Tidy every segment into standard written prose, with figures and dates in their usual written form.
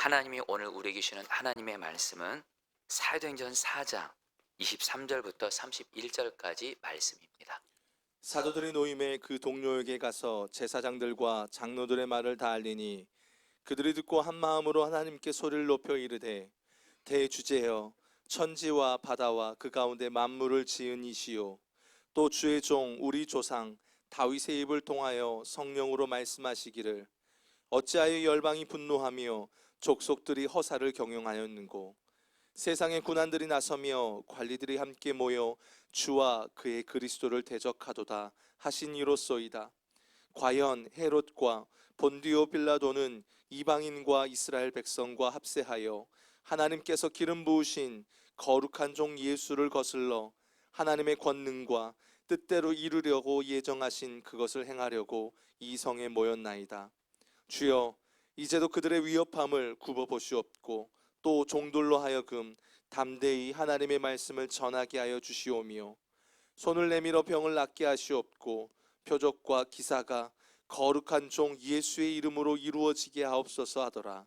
하나님이 오늘 우리에게 주시는 하나님의 말씀은 사도행전 4장 23절부터 31절까지 말씀입니다. 사도들의 노임에 그 동료에게 가서 제사장들과 장로들의 말을 다 알리니 그들이 듣고 한 마음으로 하나님께 소리를 높여 이르되 대주제여 천지와 바다와 그 가운데 만물을 지은 이시요 또 주의 종 우리 조상 다윗의 입을 통하여 성령으로 말씀하시기를 어찌하여 열방이 분노하며 족속들이 허사를 경영하였는고 세상의 군안들이 나서며 관리들이 함께 모여 주와 그의 그리스도를 대적하도다 하신 이로소이다. 과연 헤롯과 본디오 빌라도는 이방인과 이스라엘 백성과 합세하여 하나님께서 기름 부으신 거룩한 종 예수를 거슬러 하나님의 권능과 뜻대로 이루려고 예정하신 그것을 행하려고 이 성에 모였나이다. 주여 이제도 그들의 위협함을 굽어보시옵고 또 종들로 하여금 담대히 하나님의 말씀을 전하게 하여 주시오며 손을 내밀어 병을 낫게 하시옵고 표적과 기사가 거룩한 종 예수의 이름으로 이루어지게 하옵소서 하더라.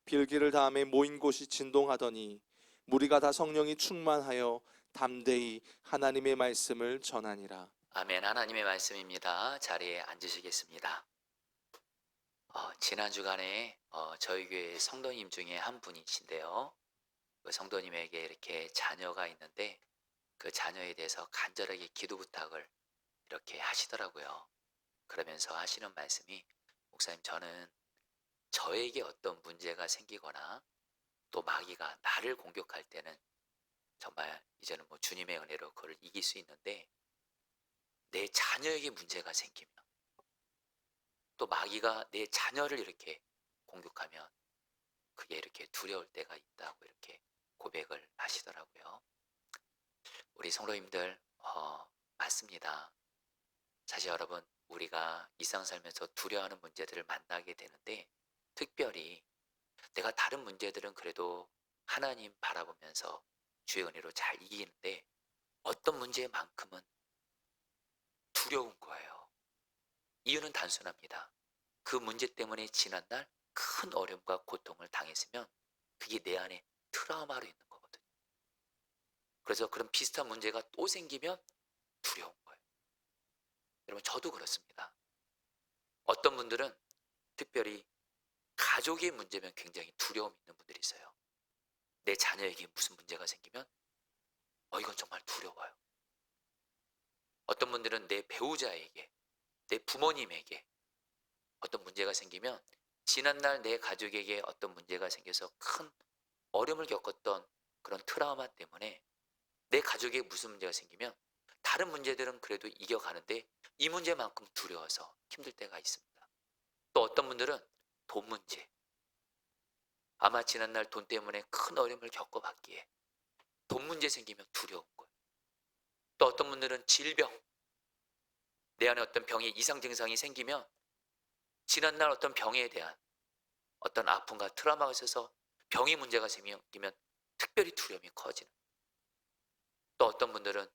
빌기를 다음에 모인 곳이 진동하더니 무리가 다 성령이 충만하여 담대히 하나님의 말씀을 전하니라. 아멘. 하나님의 말씀입니다. 자리에 앉으시겠습니다. 지난 주간에 저희 교회 성도님 중에 한 분이신데요. 그 성도님에게 이렇게 자녀가 있는데 그 자녀에 대해서 간절하게 기도 부탁을 이렇게 하시더라고요. 그러면서 하시는 말씀이, 목사님, 저는 저에게 어떤 문제가 생기거나 또 마귀가 나를 공격할 때는 정말 이제는 주님의 은혜로 그걸 이길 수 있는데, 내 자녀에게 문제가 생기면 또 마귀가 내 자녀를 이렇게 공격하면 그게 이렇게 두려울 때가 있다고 이렇게 고백을 하시더라고요. 우리 성도님들, 맞습니다. 사실 여러분, 우리가 일상 살면서 두려워하는 문제들을 만나게 되는데, 특별히 내가 다른 문제들은 그래도 하나님 바라보면서 주의 은혜로 잘 이기는데 어떤 문제만큼은 두려운 거예요. 이유는 단순합니다. 그 문제 때문에 지난날 큰 어려움과 고통을 당했으면 그게 내 안에 트라우마로 있는 거거든요. 그래서 그런 비슷한 문제가 또 생기면 두려운 거예요. 여러분, 저도 그렇습니다. 어떤 분들은 특별히 가족의 문제면 굉장히 두려움이 있는 분들이 있어요. 내 자녀에게 무슨 문제가 생기면 이건 정말 두려워요. 어떤 분들은 내 배우자에게, 내 부모님에게 어떤 문제가 생기면, 지난날 내 가족에게 어떤 문제가 생겨서 큰 어려움을 겪었던 그런 트라우마 때문에 내 가족에 무슨 문제가 생기면 다른 문제들은 그래도 이겨가는데 이 문제만큼 두려워서 힘들 때가 있습니다. 또 어떤 분들은 돈 문제, 아마 지난날 돈 때문에 큰 어려움을 겪어봤기에 돈 문제 생기면 두려운 거예요. 또 어떤 분들은 질병, 내 안에 어떤 병의 이상 증상이 생기면 지난날 어떤 병에 대한 어떤 아픔과 트라우마가 있어서 병의 문제가 생기면 특별히 두려움이 커지는. 또 어떤 분들은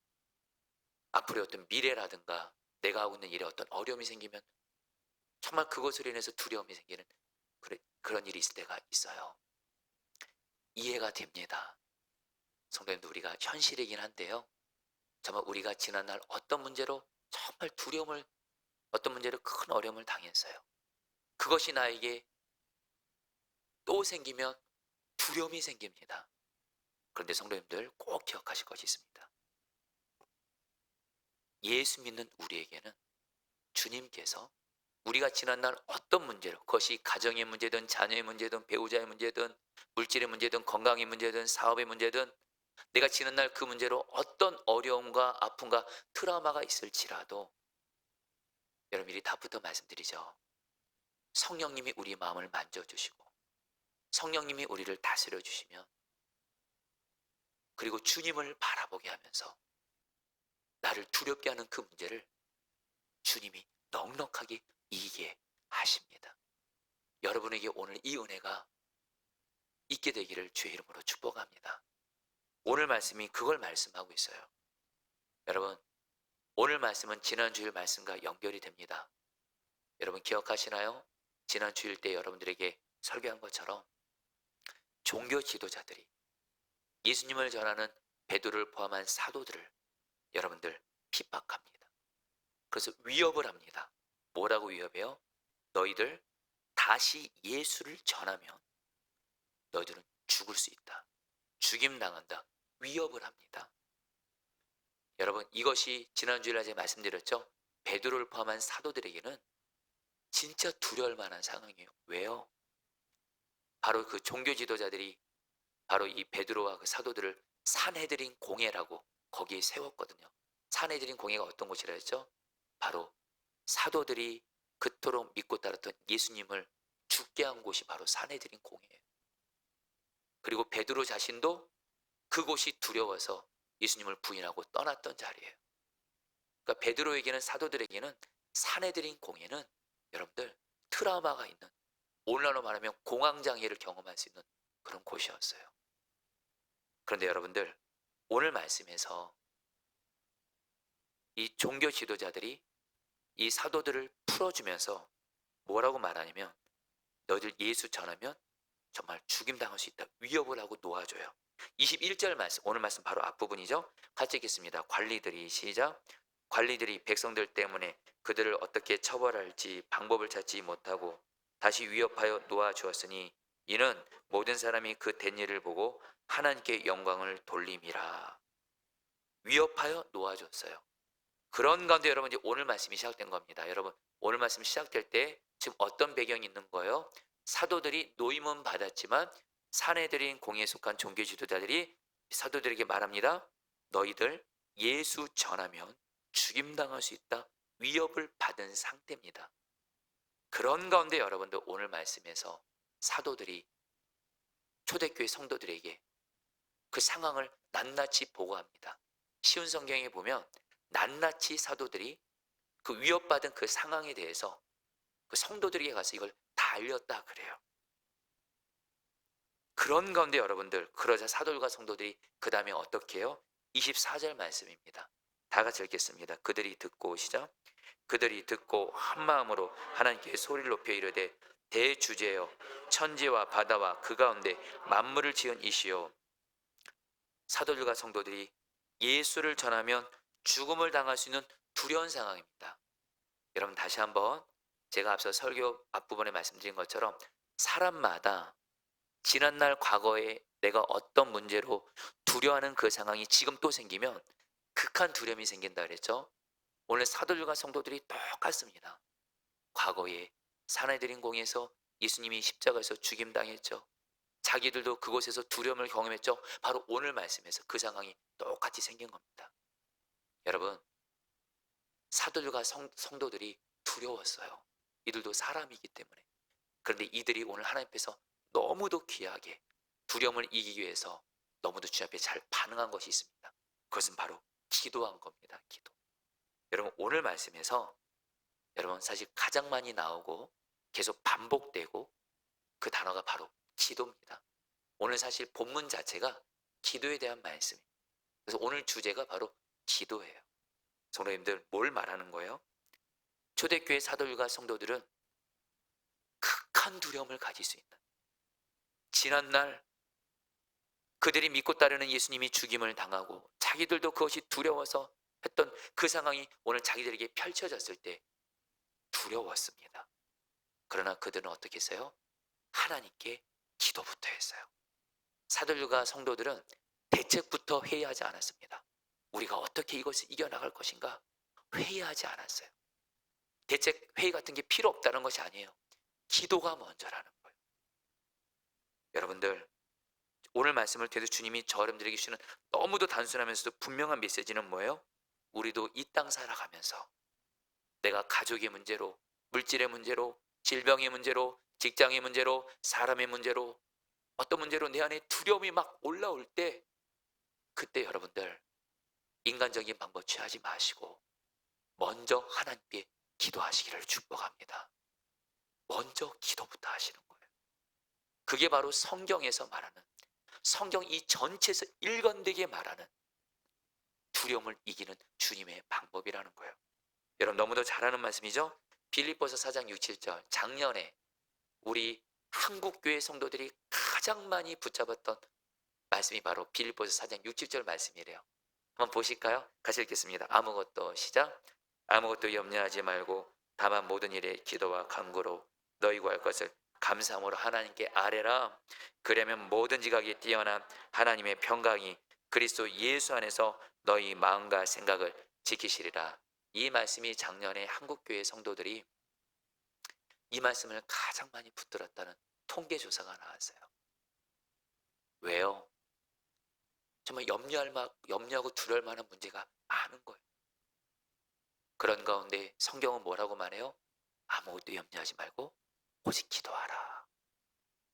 앞으로의 어떤 미래라든가 내가 하고 있는 일에 어떤 어려움이 생기면 정말 그것으로 인해서 두려움이 생기는 그런 일이 있을 때가 있어요. 이해가 됩니다. 성도님들, 우리가 현실이긴 한데요, 정말 우리가 지난날 어떤 문제로 정말 어떤 문제로 큰 어려움을 당했어요. 그것이 나에게 또 생기면 두려움이 생깁니다. 그런데 성도님들, 꼭 기억하실 것이 있습니다. 예수 믿는 우리에게는 주님께서 우리가 지난날 어떤 문제로, 그것이 가정의 문제든 자녀의 문제든 배우자의 문제든 물질의 문제든 건강의 문제든 사업의 문제든, 내가 지난날 그 문제로 어떤 어려움과 아픔과 트라우마가 있을지라도, 여러분, 미리 답부터 말씀드리죠. 성령님이 우리 마음을 만져주시고 성령님이 우리를 다스려 주시면, 그리고 주님을 바라보게 하면서 나를 두렵게 하는 그 문제를 주님이 넉넉하게 이기게 하십니다. 여러분에게 오늘 이 은혜가 있게 되기를 주의 이름으로 축복합니다. 오늘 말씀이 그걸 말씀하고 있어요. 여러분, 오늘 말씀은 지난 주일 말씀과 연결이 됩니다. 여러분 기억하시나요? 지난 주일 때 여러분들에게 설교한 것처럼 종교 지도자들이 예수님을 전하는 베드로를 포함한 사도들을 여러분들 핍박합니다. 그래서 위협을 합니다. 뭐라고 위협해요? 너희들 다시 예수를 전하면 너희들은 죽을 수 있다. 죽임당한다. 위협을 합니다. 여러분, 이것이 지난주일날 제가 말씀드렸죠? 베드로를 포함한 사도들에게는 진짜 두려울 만한 상황이에요. 왜요? 바로 그 종교 지도자들이 바로 이 베드로와 그 사도들을 산헤드린 공회라고 거기에 세웠거든요. 산헤드린 공회가 어떤 곳이라 했죠? 바로 사도들이 그토록 믿고 따랐던 예수님을 죽게 한 곳이 바로 산헤드린 공회예요. 그리고 베드로 자신도 그곳이 두려워서 예수님을 부인하고 떠났던 자리예요. 그러니까 베드로에게는, 사도들에게는 산헤드린 공회는 여러분들 트라우마가 있는, 오늘날로 말하면 공황장애를 경험할 수 있는 그런 곳이었어요. 그런데 여러분들, 오늘 말씀에서 이 종교 지도자들이 이 사도들을 풀어주면서 뭐라고 말하냐면, 너희들 예수 전하면 정말 죽임당할 수 있다. 위협을 하고 놓아줘요. 21절 말씀, 오늘 말씀 바로 앞부분이죠. 같이 읽겠습니다. 관리들이, 시작. 관리들이 백성들 때문에 그들을 어떻게 처벌할지 방법을 찾지 못하고 다시 위협하여 놓아주었으니 이는 모든 사람이 그 된 일을 보고 하나님께 영광을 돌림이라. 위협하여 놓아줬어요. 그런 가운데 여러분, 이제 오늘 말씀이 시작된 겁니다. 여러분, 오늘 말씀 시작될 때 지금 어떤 배경이 있는 거예요? 사도들이 노임은 받았지만 산헤드린 공회에 속한 종교 지도자들이 사도들에게 말합니다. 너희들 예수 전하면 죽임당할 수 있다. 위협을 받은 상태입니다. 그런 가운데 여러분들, 오늘 말씀에서 사도들이 초대교회 성도들에게 그 상황을 낱낱이 보고합니다. 쉬운 성경에 보면 낱낱이 사도들이 그 위협받은 그 상황에 대해서 그 성도들에게 가서 이걸 다 알렸다 그래요. 그런 가운데 여러분들, 그러자 사도들과 성도들이 그 다음에 어떻게 해요? 24절 말씀입니다. 다 같이 읽겠습니다. 그들이 듣고, 시작. 그들이 듣고 한 마음으로 하나님께 소리를 높여 이르되 대주제여 천지와 바다와 그 가운데 만물을 지은 이시여. 사도들과 성도들이 예수를 전하면 죽음을 당할 수 있는 두려운 상황입니다. 여러분, 다시 한번 제가 앞서 설교 앞부분에 말씀드린 것처럼 사람마다 지난날 과거에 내가 어떤 문제로 두려워하는 그 상황이 지금 또 생기면 극한 두려움이 생긴다 그랬죠. 오늘 사도들과 성도들이 똑같습니다. 과거에 산헤드린 공에서 예수님이 십자가에서 죽임당했죠. 자기들도 그곳에서 두려움을 경험했죠. 바로 오늘 말씀에서 그 상황이 똑같이 생긴 겁니다. 여러분, 사도들과 성도들이 두려웠어요. 이들도 사람이기 때문에. 그런데 이들이 오늘 하나님 앞에서 너무도 귀하게 두려움을 이기기 위해서 너무도 주님 앞에 잘 반응한 것이 있습니다. 그것은 바로 기도한 겁니다. 기도. 여러분, 오늘 말씀에서 여러분 사실 가장 많이 나오고 계속 반복되고 그 단어가 바로 기도입니다. 오늘 사실 본문 자체가 기도에 대한 말씀입니다. 그래서 오늘 주제가 바로 기도예요. 성도님들, 뭘 말하는 거예요? 초대교회 사도들과 성도들은 극한 두려움을 가질 수 있는, 지난날 그들이 믿고 따르는 예수님이 죽임을 당하고 자기들도 그것이 두려워서 했던 그 상황이 오늘 자기들에게 펼쳐졌을 때 두려웠습니다. 그러나 그들은 어떻게 했어요? 하나님께 기도부터 했어요. 사도들과 성도들은 대책부터 회의하지 않았습니다. 우리가 어떻게 이것을 이겨나갈 것인가 회의하지 않았어요. 대책 회의 같은 게 필요 없다는 것이 아니에요. 기도가 먼저라는 거예요. 여러분들, 오늘 말씀을 통해서 주님이 저 여러분들에게 주시는 너무도 단순하면서도 분명한 메시지는 뭐예요? 우리도 이 땅 살아가면서 내가 가족의 문제로, 물질의 문제로, 질병의 문제로, 직장의 문제로, 사람의 문제로, 어떤 문제로 내 안에 두려움이 막 올라올 때, 그때 여러분들 인간적인 방법 취하지 마시고 먼저 하나님께 기도하시기를 축복합니다. 먼저 기도부터 하시는 거예요. 그게 바로 성경에서 말하는, 성경 이 전체에서 일관되게 말하는 두려움을 이기는 주님의 방법이라는 거예요. 여러분, 너무도 잘 아는 말씀이죠. 빌립보서 4장 6, 7절. 작년에 우리 한국교회 성도들이 가장 가장 많이 붙잡았던 말씀이 바로 빌립보서 4장 6, 7절 말씀이래요. 한번 보실까요? 같이 읽겠습니다. 아무것도 시작. 아무것도 염려하지 말고 다만 모든 일에 기도와 간구로 너희 구할 것을 감사함으로 하나님께 아뢰라. 그러면 모든 지각이 뛰어난 하나님의 평강이 그리스도 예수 안에서 너희 마음과 생각을 지키시리라. 이 말씀이 작년에 한국교회 성도들이 이 말씀을 가장 많이 붙들었다는 통계 조사가 나왔어요. 왜요? 정말 염려하고 두려울 만한 문제가 많은 거예요. 그런 가운데 성경은 뭐라고 말해요? 아무것도 염려하지 말고 오직 기도하라.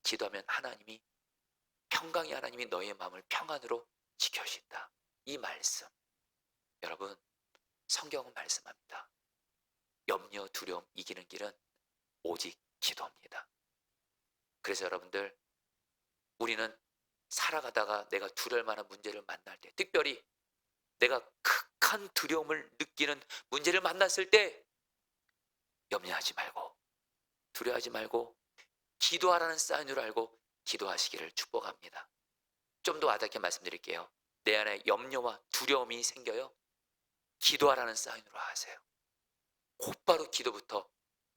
기도하면 하나님이 평강의 하나님이 너의 마음을 평안으로 지켜주신다. 이 말씀, 여러분, 성경은 말씀합니다. 염려, 두려움 이기는 길은 오직 기도입니다. 그래서 여러분들, 우리는 살아가다가 내가 두려울 만한 문제를 만날 때, 특별히 내가 극한 두려움을 느끼는 문제를 만났을 때 염려하지 말고 두려워하지 말고 기도하라는 사인으로 알고 기도하시기를 축복합니다. 좀 더 와닿게 말씀드릴게요. 내 안에 염려와 두려움이 생겨요. 기도하라는 사인으로 하세요. 곧바로 기도부터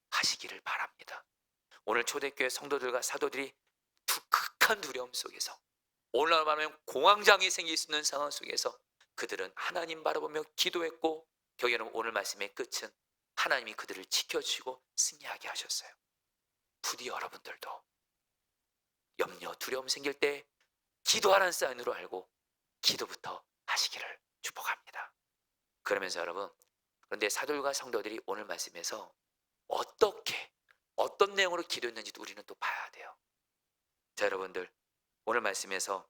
하시기를 바랍니다. 오늘 초대교회 성도들과 사도들이 극한 두려움 속에서, 오늘날 말하면 공황장애 생길 수 있는 상황 속에서 그들은 하나님 바라보며 기도했고, 결국에는 오늘 말씀의 끝은 하나님이 그들을 지켜주시고 승리하게 하셨어요. 부디 여러분들도 염려, 두려움 생길 때 기도하라는 사인으로 알고 기도부터 하시기를 축복합니다. 그러면서 여러분, 그런데 사도들과 성도들이 오늘 말씀에서 어떤 내용으로 기도했는지도 우리는 또 봐야 돼요. 자, 여러분들, 오늘 말씀에서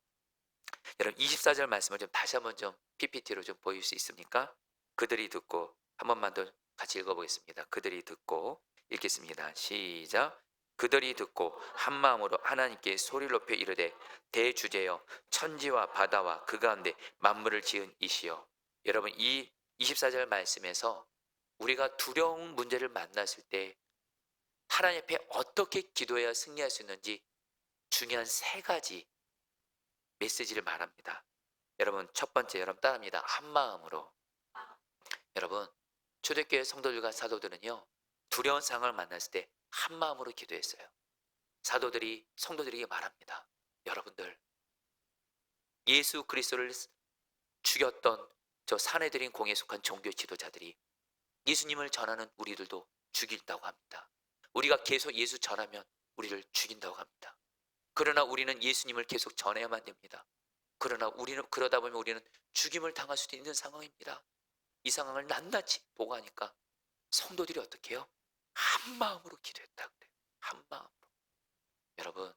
여러분 24절 말씀을 좀 다시 한번 좀 PPT로 좀 보일 수 있습니까? 그들이 듣고, 한 번만 더 같이 읽어보겠습니다. 그들이 듣고, 읽겠습니다. 시작. 그들이 듣고 한 마음으로 하나님께 소리를 높여 이르되 대주제여 천지와 바다와 그 가운데 만물을 지은 이시여. 여러분, 이 24절 말씀에서 우리가 두려운 문제를 만났을 때 하나님 앞에 어떻게 기도해야 승리할 수 있는지 중요한 세 가지 메시지를 말합니다. 여러분, 첫 번째, 여러분 따라합니다. 한 마음으로. 여러분, 초대교회 성도들과 사도들은요, 두려운 상황을 만났을 때 한 마음으로 기도했어요. 사도들이 성도들에게 말합니다. 여러분들, 예수 그리스도를 죽였던 저 사내들인 공에 속한 종교 지도자들이 예수님을 전하는 우리들도 죽인다고 합니다. 우리가 계속 예수 전하면 우리를 죽인다고 합니다. 그러나 우리는 예수님을 계속 전해야만 됩니다. 그러나 그러다 보면 우리는 죽임을 당할 수도 있는 상황입니다. 이 상황을 낱낱이 보고 하니까 성도들이 어떻게 해요? 한 마음으로 기도했다 그래요. 한 마음으로. 여러분,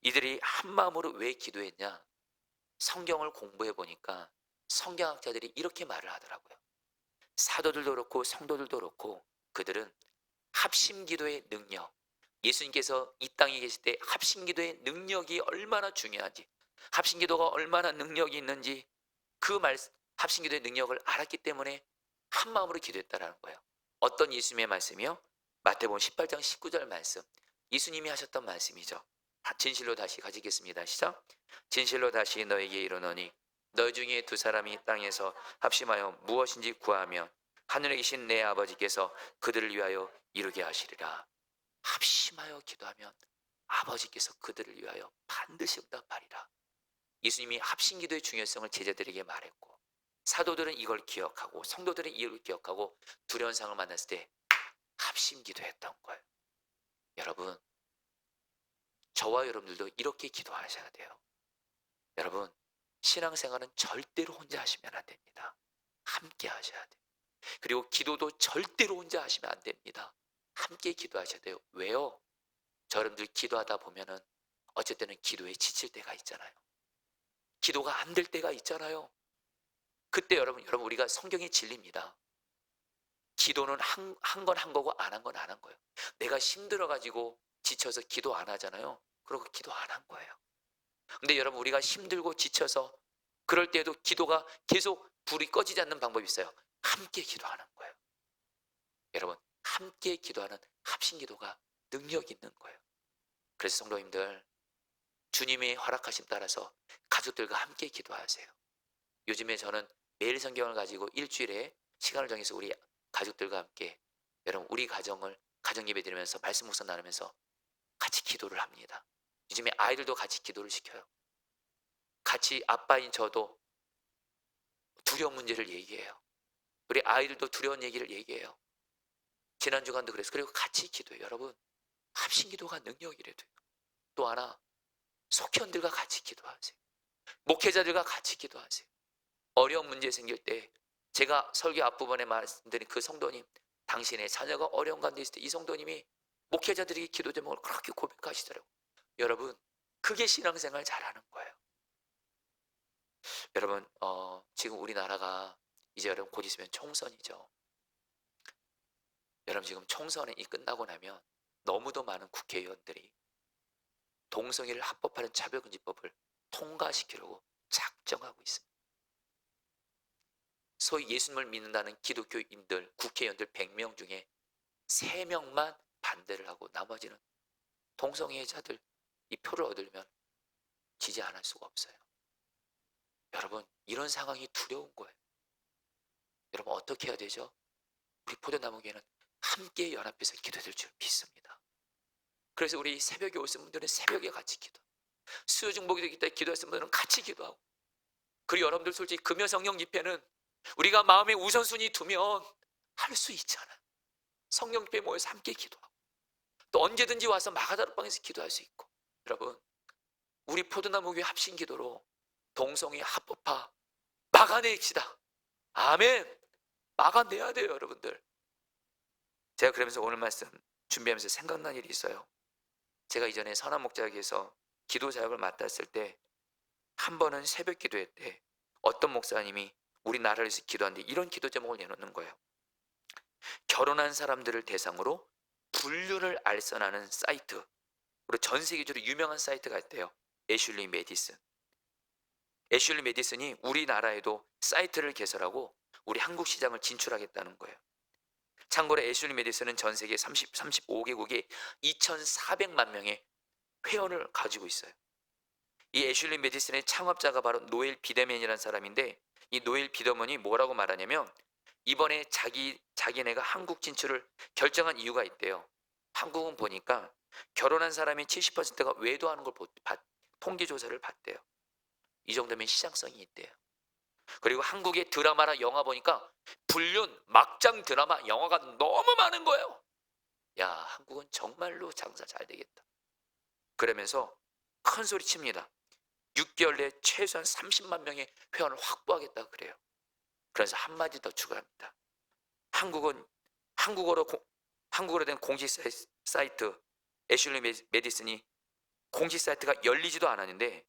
이들이 한 마음으로 왜 기도했냐? 성경을 공부해 보니까 성경학자들이 이렇게 말을 하더라고요. 사도들도 그렇고 성도들도 그렇고 그들은 합심기도의 능력, 예수님께서 이 땅에 계실 때 합심기도의 능력이 얼마나 중요한지, 합심기도가 얼마나 능력이 있는지 그 합심기도의 능력을 알았기 때문에 한 마음으로 기도했다라는 거예요. 어떤 예수님의 말씀이요? 마태복음 18장 19절 말씀, 예수님이 하셨던 말씀이죠. 진실로 다시 가지겠습니다. 시작. 진실로 다시 너에게 이르노니 너희 중에 두 사람이 땅에서 합심하여 무엇인지 구하면 하늘에 계신 내 아버지께서 그들을 위하여 이루게 하시리라. 합심하여 기도하면 아버지께서 그들을 위하여 반드시 응답하리라. 예수님이 합심기도의 중요성을 제자들에게 말했고, 사도들은 이걸 기억하고 성도들은 이걸 기억하고 두려운 상황을 만났을 때 합심기도했던 거예요. 여러분, 저와 여러분들도 이렇게 기도하셔야 돼요. 여러분, 신앙생활은 절대로 혼자 하시면 안 됩니다. 함께 하셔야 돼요. 그리고 기도도 절대로 혼자 하시면 안 됩니다. 함께 기도하셔야 돼요. 왜요? 저 여러분들 기도하다 보면은 어쩔 때는 기도에 지칠 때가 있잖아요. 기도가 안 될 때가 있잖아요. 그때 여러분 우리가 성경의 진리입니다. 기도는 한 건 한 거고 안 한 건 안 한 거예요. 내가 힘들어가지고 지쳐서 기도 안 하잖아요. 그러고 기도 안 한 거예요. 근데 여러분, 우리가 힘들고 지쳐서 그럴 때도 기도가 계속 불이 꺼지지 않는 방법이 있어요. 함께 기도하는 거예요. 여러분, 함께 기도하는 합심기도가 능력이 있는 거예요. 그래서 성도님들, 주님의 허락하심 따라서 가족들과 함께 기도하세요. 요즘에 저는 매일 성경을 가지고 일주일에 시간을 정해서 우리 가족들과 함께 여러분 우리 가정 예배 드리면서 말씀 묵상 나누면서 같이 기도를 합니다. 요즘에 아이들도 같이 기도를 시켜요. 같이 아빠인 저도 두려운 문제를 얘기해요. 우리 아이들도 두려운 얘기를 얘기해요. 지난 주간도 그랬어요. 그리고 같이 기도해요. 여러분 합심 기도가 능력이래 돼요. 또 하나 속현들과 같이 기도하세요. 목회자들과 같이 기도하세요. 어려운 문제 생길 때 제가 설교 앞부분에 말씀드린 그 성도님, 당신의 자녀가 어려운 가운데 있을 때 이 성도님이 목회자들에게 기도 제목을 그렇게 고백하시더라고요. 여러분 그게 신앙생활 잘하는 거예요. 여러분 지금 우리나라가 이제 여러분 곧 있으면 총선이죠. 여러분 지금 총선이 끝나고 나면 너무도 많은 국회의원들이 동성애를 합법화하는 차별금지법을 통과시키려고 작정하고 있습니다. 소위 예수님을 믿는다는 기독교인들, 국회의원들 100명 중에 3명만 반대를 하고 나머지는 동성애자들 이 표를 얻으려면 지지 않을 수가 없어요. 여러분 이런 상황이 두려운 거예요. 여러분 어떻게 해야 되죠? 우리 포도나무교회는 함께 연합해서 기도될 줄 믿습니다. 그래서 우리 새벽에 오신 분들은 새벽에 같이 기도, 수요중복이 되기 때문에 기도하신 분들은 같이 기도하고, 그리고 여러분들 솔직히 금요 성령 집회는 우리가 마음에 우선순위 두면 할 수 있잖아요. 성령 집회 모여서 함께 기도하고 또 언제든지 와서 마가다락방에서 기도할 수 있고, 여러분 우리 포도나무교회 합심 기도로 동성애 합법화 막아냅시다. 아멘. 막아내야 돼요 여러분들. 제가 그러면서 오늘 말씀 준비하면서 생각난 일이 있어요. 제가 이전에 선한목자에게서 기도 사역을 맡았을 때 한 번은 새벽 기도회 때 어떤 목사님이 우리나라를 위해서 기도하는데 이런 기도 제목을 내놓는 거예요. 결혼한 사람들을 대상으로 불륜을 알선하는 사이트, 그리고 전 세계적으로 유명한 사이트가 있대요. 애슐리 메디슨. 애슐리 메디슨이 우리나라에도 사이트를 개설하고 우리 한국 시장을 진출하겠다는 거예요. 참고로 애슐리 메디슨은 전 세계 35개국에 2,400만 명의 회원을 가지고 있어요. 이 애슐리 메디슨의 창업자가 바로 노엘 비더맨이라는 사람인데, 이 노엘 비더맨이 뭐라고 말하냐면 이번에 자기네가 한국 진출을 결정한 이유가 있대요. 한국은 보니까 결혼한 사람이 70%가 외도하는 걸 통계 조사를 봤대요. 이 정도면 시장성이 있대요. 그리고 한국의 드라마나 영화 보니까 불륜, 막장 드라마, 영화가 너무 많은 거예요. 야, 한국은 정말로 장사 잘 되겠다. 그러면서 큰 소리 칩니다. 6개월 내에 최소한 30만 명의 회원을 확보하겠다 그래요. 그래서 한마디 더 추가합니다. 한국어로 된 공식 사이트 애슐리 메디슨이 공식 사이트가 열리지도 않았는데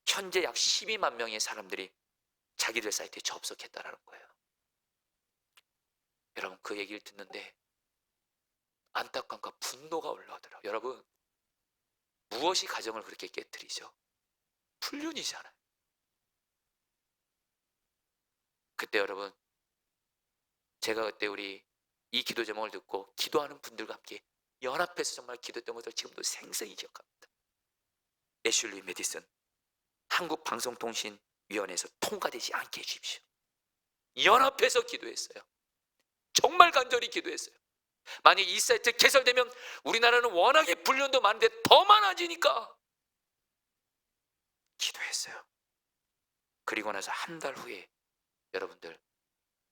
현재 약 12만 명의 사람들이 자기들 사이트에 접속했다라는 거예요. 여러분 그 얘기를 듣는데 안타까움과 분노가 올라오더라고요. 여러분 무엇이 가정을 그렇게 깨뜨리죠? 불륜이잖아요. 그때 여러분 제가 그때 우리 이 기도 제목을 듣고 기도하는 분들과 함께 연합해서 정말 기도했던 것을 지금도 생생히 기억합니다. 애슐리 메디슨 한국방송통신위원회에서 통과되지 않게 해주십시오. 연합해서 기도했어요. 정말 간절히 기도했어요. 만약 이 사이트 개설되면 우리나라는 워낙에 불륜도 많은데 더 많아지니까 기도했어요. 그리고 나서 한 달 후에 여러분들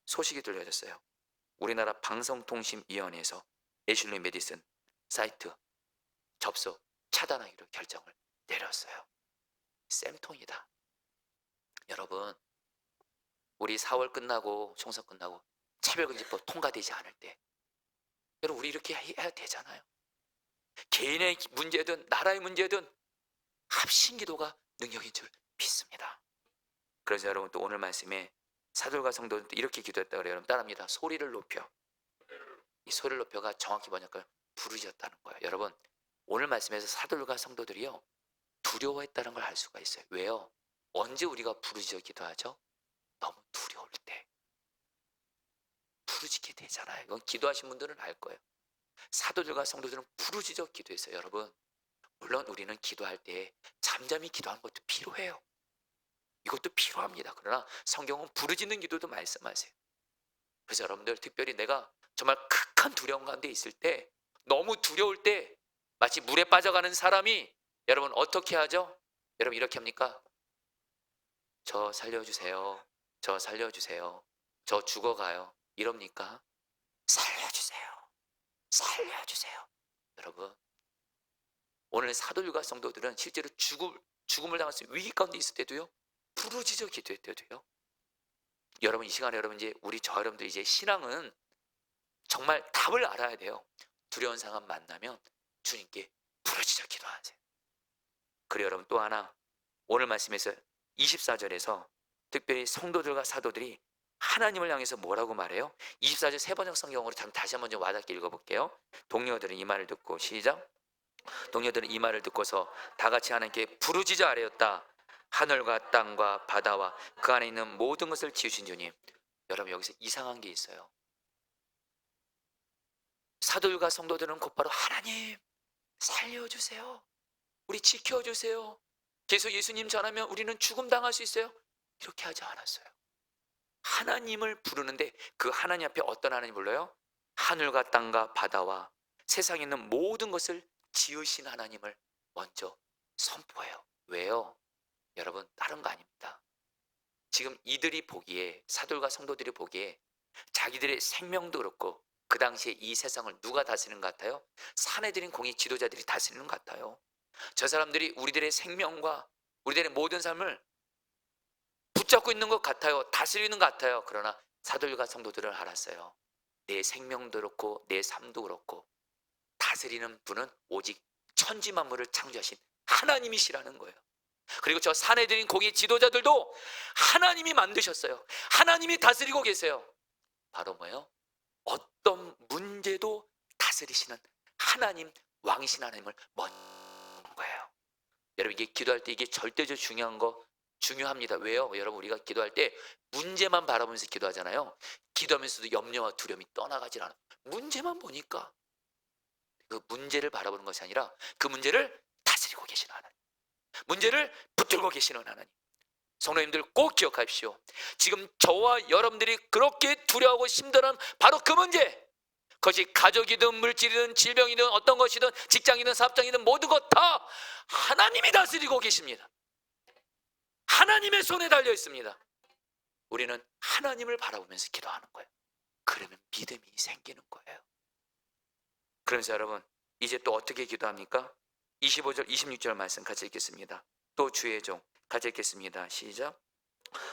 소식이 들려졌어요. 우리나라 방송통신위원회에서 애슐리 메디슨 사이트 접속 차단하기로 결정을 내렸어요. 쌤통이다. 여러분 우리 4월 끝나고 총선 끝나고 차별금지법 통과되지 않을 때 여러분 우리 이렇게 해야 되잖아요. 개인의 문제든 나라의 문제든 합심기도가 능력인 줄 믿습니다. 그래서 여러분 또 오늘 말씀에 사도들과 성도들은 또 이렇게 기도했다 그래요. 여러분 따라합니다. 소리를 높여. 이 소리를 높여가 정확히 번역하면 부르짖었다는 거예요. 여러분 오늘 말씀에서 사도들과 성도들이요 두려워했다는 걸 알 수가 있어요. 왜요? 언제 우리가 부르짖어 기도하죠? 너무 두려울 때 부르짖게 되잖아요. 이건 기도하신 분들은 알 거예요. 사도들과 성도들은 부르짖어 기도했어요. 여러분 물론 우리는 기도할 때 잠잠히 기도하는 것도 필요해요. 이것도 필요합니다. 그러나 성경은 부르짖는 기도도 말씀하세요. 그래서 여러분들, 특별히 내가 정말 극한 두려움 가운데 있을 때, 너무 두려울 때 마치 물에 빠져가는 사람이 여러분 어떻게 하죠? 여러분 이렇게 합니까? 저 살려주세요. 저 살려주세요. 저 죽어가요. 이럽니까? 살려주세요. 살려주세요. 여러분, 오늘 사도들과 성도들은 실제로 죽음을 당할 수 있는 위기 가운데 있을 때도요, 부르짖어 기도할 때도요. 여러분, 이 시간에 여러분, 이제 저 여러분들 이제 신앙은 정말 답을 알아야 돼요. 두려운 상황 만나면 주님께 부르짖어 기도하세요. 그리고 여러분, 또 하나, 오늘 말씀에서 24절에서 특별히 성도들과 사도들이 하나님을 향해서 뭐라고 말해요? 24절 세 번역 성경으로 다시 한번 좀 와닿게 읽어볼게요. 동료들은 이 말을 듣고, 시작. 동료들은 이 말을 듣고서 다 같이 하나님께 부르짖어 아뢰었다. 하늘과 땅과 바다와 그 안에 있는 모든 것을 지으신 주님. 여러분, 여기서 이상한 게 있어요. 사도들과 성도들은 곧바로 하나님 살려주세요, 우리 지켜주세요, 계속 예수님 전하면 우리는 죽음 당할 수 있어요, 이렇게 하지 않았어요. 하나님을 부르는데 그 하나님 앞에 어떤 하나님 불러요? 하늘과 땅과 바다와 세상에 있는 모든 것을 지으신 하나님을 먼저 선포해요. 왜요? 여러분, 다른 거 아닙니다. 지금 이들이 보기에, 사도들과 성도들이 보기에 자기들의 생명도 그렇고 그 당시에 이 세상을 누가 다스리는 것 같아요? 사내들인 공의 지도자들이 다스리는 것 같아요. 저 사람들이 우리들의 생명과 우리들의 모든 삶을 붙잡고 있는 것 같아요. 다스리는 것 같아요. 그러나 사도들과 성도들은 알았어요. 내 생명도 그렇고 내 삶도 그렇고 다스리는 분은 오직 천지 만물을 창조하신 하나님이시라는 거예요. 그리고 저 사내들인 공의 지도자들도 하나님이 만드셨어요. 하나님이 다스리고 계세요. 바로 뭐예요? 어떤 문제도 다스리시는 하나님, 왕이신 하나님을 먼저 거예요. 여러분, 이게 기도할 때 이게 절대적으로 중요한 거, 중요합니다. 왜요? 여러분, 우리가 기도할 때 문제만 바라보면서 기도하잖아요. 기도하면서도 염려와 두려움이 떠나가질 않아요. 문제만 보니까. 그 문제를 바라보는 것이 아니라 그 문제를 다스리고 계시는 하나님, 문제를 붙들고 계시는 하나님. 성도님들 꼭 기억하십시오. 지금 저와 여러분들이 그렇게 두려워하고 힘들어하는 바로 그 문제, 그것이 가족이든 물질이든 질병이든 어떤 것이든 직장이든 사업장이든 모든 것 다 하나님이 다스리고 계십니다. 하나님의 손에 달려 있습니다. 우리는 하나님을 바라보면서 기도하는 거예요. 그러면 믿음이 생기는 거예요. 그러면서 여러분, 이제 또 어떻게 기도합니까? 25절 26절 말씀 같이 읽겠습니다. 또 주의 종, 같이 읽겠습니다. 시작.